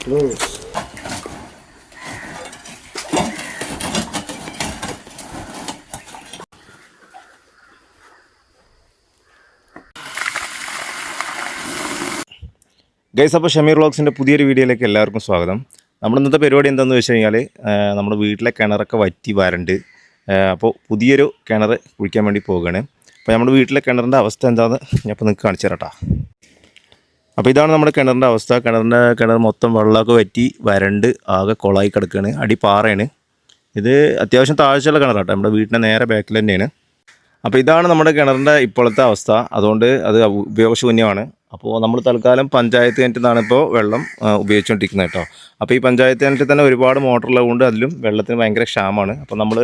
Guys, അപ്പോൾ ഷമീർ വ്ളോഗ്സിൻ്റെ പുതിയൊരു വീഡിയോയിലേക്ക് എല്ലാവർക്കും സ്വാഗതം. നമ്മുടെ ഇന്നത്തെ പരിപാടി എന്താണെന്ന് വെച്ച് കഴിഞ്ഞാൽ നമ്മുടെ വീട്ടിലെ കിണറൊക്കെ വറ്റി വരണ്ട്. അപ്പോൾ പുതിയൊരു കിണർ കുഴിക്കാൻ വേണ്ടി പോവുകയാണ്. അപ്പോൾ നമ്മുടെ വീട്ടിലെ കിണറിൻ്റെ അവസ്ഥ എന്താണെന്ന് ഞാൻ ഇപ്പോൾ നിങ്ങൾക്ക് കാണിച്ചു തരട്ടാ. അപ്പോൾ ഇതാണ് നമ്മുടെ കിണറിൻ്റെ അവസ്ഥ. കിണർ മൊത്തം വെള്ളമൊക്കെ വറ്റി വരണ്ട് ആകെ കുളമായി കിടക്കുകയാണ്. അടി പാറയാണ്. ഇത് അത്യാവശ്യം താഴ്ചയുള്ള കിണറാട്ടോ, നമ്മുടെ വീട്ടിൻ്റെ നേരെ ബാക്കിൽ തന്നെയാണ്. അപ്പോൾ ഇതാണ് നമ്മുടെ കിണറിൻ്റെ ഇപ്പോഴത്തെ അവസ്ഥ. അതുകൊണ്ട് അത് ഉപയോഗശൂന്യമാണ്. അപ്പോൾ നമ്മൾ തൽക്കാലം പഞ്ചായത്ത് കിണറ്റിൽ നിന്നാണ് ഇപ്പോൾ വെള്ളം ഉപയോഗിച്ചുകൊണ്ടിരിക്കുന്നത് കേട്ടോ. അപ്പോൾ ഈ പഞ്ചായത്ത് കിണറ്റിൽ തന്നെ ഒരുപാട് മോട്ടറുള്ളതുകൊണ്ട് അതിലും വെള്ളത്തിന് ഭയങ്കര ക്ഷാമമാണ്. അപ്പോൾ നമ്മൾ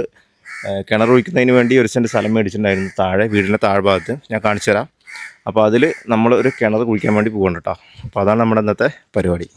കിണർ ഒഴിക്കുന്നതിന് വേണ്ടി ഒരു സെൻറ്റ് സ്ഥലം മേടിച്ചിട്ടുണ്ടായിരുന്നു താഴെ, വീടിൻ്റെ താഴ്ഭാഗത്ത്. ഞാൻ കാണിച്ചു തരാം. അപ്പോൾ അതിൽ നമ്മൾ ഒരു കിണർ കുഴിക്കാൻ വേണ്ടി പോകുന്നുണ്ട് കേട്ടോ. അപ്പോൾ അതാണ് നമ്മുടെ ഇന്നത്തെ പരിപാടി.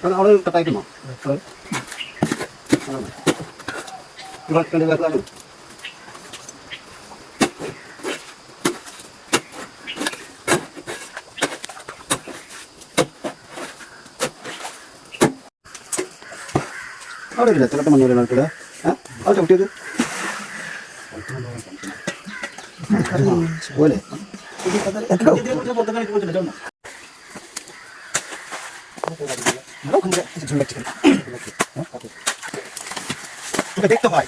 അവിടെ കട്ടായിട്ടുണ്ടോ? അവിടെ ഇല്ല ചിലപ്പോൾ മണ്ണൂരിൽ നടക്കില്ല. അത് ചവിട്ടിയത് പോലെ দেখতে হয়।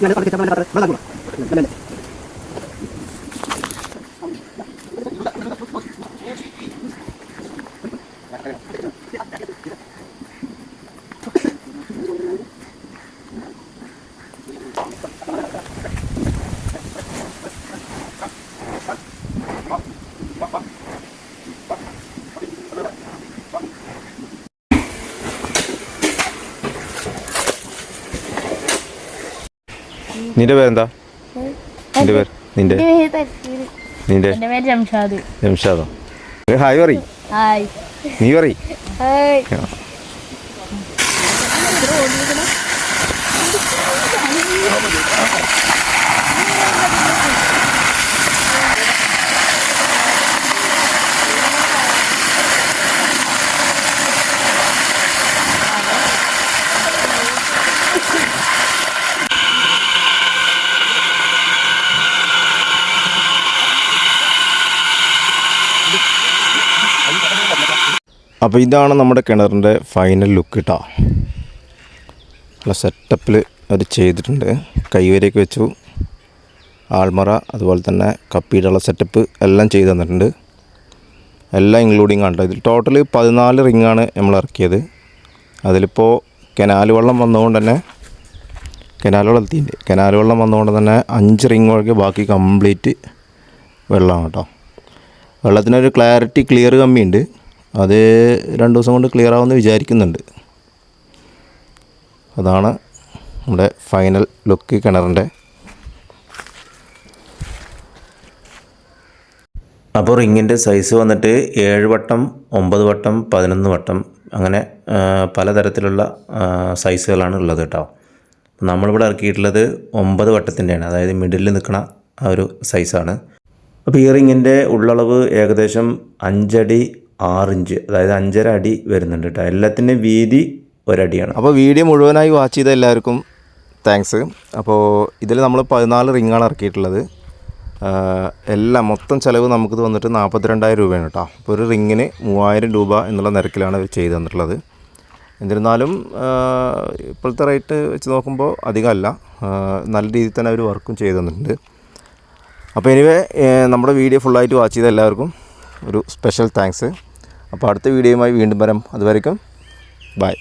ഞാൻ കളിക്കാൻ വെള്ളം കൂടാ അല്ലേ നിന്റെ പേരെന്താ? നിന്റെ പേര് നിന്റെ നിന്റെ എൻ്റെ പേര് ജംഷാദ്. ജംഷാദോ? ഹായ് പറയ്. ഹായ്. നീ പറയ്. ഹായ്. അപ്പോൾ ഇതാണ് നമ്മുടെ കിണറിൻ്റെ ഫൈനൽ ലുക്ക് കേട്ടോ. നല്ല സെറ്റപ്പിൽ അവർ ചെയ്തിട്ടുണ്ട്. കൈവരിയൊക്കെ വെച്ചു, ആൾമറ, അതുപോലെ തന്നെ കപ്പിയിലുള്ള സെറ്റപ്പ് എല്ലാം ചെയ്ത് തന്നിട്ടുണ്ട്. എല്ലാം ഇൻക്ലൂഡിങ് ആണ്. ഇതിൽ ടോട്ടൽ 14 റിങ്ങാണ് നമ്മൾ ഇറക്കിയത്. അതിലിപ്പോൾ കനാൽ വെള്ളം വന്നതുകൊണ്ട് തന്നെ കനാൽ വെള്ളം വന്നതുകൊണ്ട് തന്നെ 5 റിങ് ഒഴികെ ബാക്കി കംപ്ലീറ്റ് വെള്ളമാണ് കേട്ടോ. വെള്ളത്തിനൊരു ക്ലിയർ കമ്മിയുണ്ട്. അത് 2 ദിവസം കൊണ്ട് ക്ലിയർ ആവുമെന്ന് വിചാരിക്കുന്നുണ്ട്. അതാണ് നമ്മുടെ ഫൈനൽ ലുക്ക് കിണറിൻ്റെ. അപ്പോൾ റിങ്ങിൻ്റെ സൈസ് വന്നിട്ട് 7 വട്ടം, 9 വട്ടം, 11 വട്ടം, അങ്ങനെ പലതരത്തിലുള്ള സൈസുകളാണ് ഉള്ളത് കേട്ടോ. നമ്മളിവിടെ ഇറക്കിയിട്ടുള്ളത് 9 വട്ടത്തിൻ്റെയാണ്, അതായത് മിഡിലിൽ നിൽക്കുന്ന ആ ഒരു സൈസാണ്. അപ്പോൾ ഈ റിങ്ങിൻ്റെ ഉള്ളളവ് ഏകദേശം 5 അടി 6 ഇഞ്ച്, അതായത് 5.5 അടി വരുന്നുണ്ട് കേട്ടോ. എല്ലാത്തിൻ്റെ വീതി 1 അടിയാണ്. അപ്പോൾ വീഡിയോ മുഴുവനായി വാച്ച് ചെയ്ത എല്ലാവർക്കും താങ്ക്സ്. അപ്പോൾ ഇതിൽ നമ്മൾ 14 റിങ്ങാണ് ഇറക്കിയിട്ടുള്ളത്. എല്ലാം മൊത്തം ചിലവ് നമുക്കിത് വന്നിട്ട് 42,000 രൂപയാണ് കേട്ടോ. അപ്പോൾ ഒരു റിങ്ങിന് 3,000 രൂപ എന്നുള്ള നിരക്കിലാണ് അവർ ചെയ്തു തന്നിട്ടുള്ളത്. എന്നിരുന്നാലും ഇപ്പോഴത്തെ റേറ്റ് വെച്ച് നോക്കുമ്പോൾ അധികമല്ല, നല്ല രീതിയിൽ തന്നെ അവർ വർക്കും ചെയ്തു തന്നിട്ടുണ്ട്. അപ്പോൾ എനിവേ നമ്മുടെ വീഡിയോ ഫുള്ളായിട്ട് വാച്ച് ചെയ്ത എല്ലാവർക്കും ഒരു സ്പെഷ്യൽ താങ്ക്സ്. അപ്പോൾ അടുത്ത വീഡിയോയുമായി വീണ്ടും വരാം. അതുവരേക്കും ബൈ.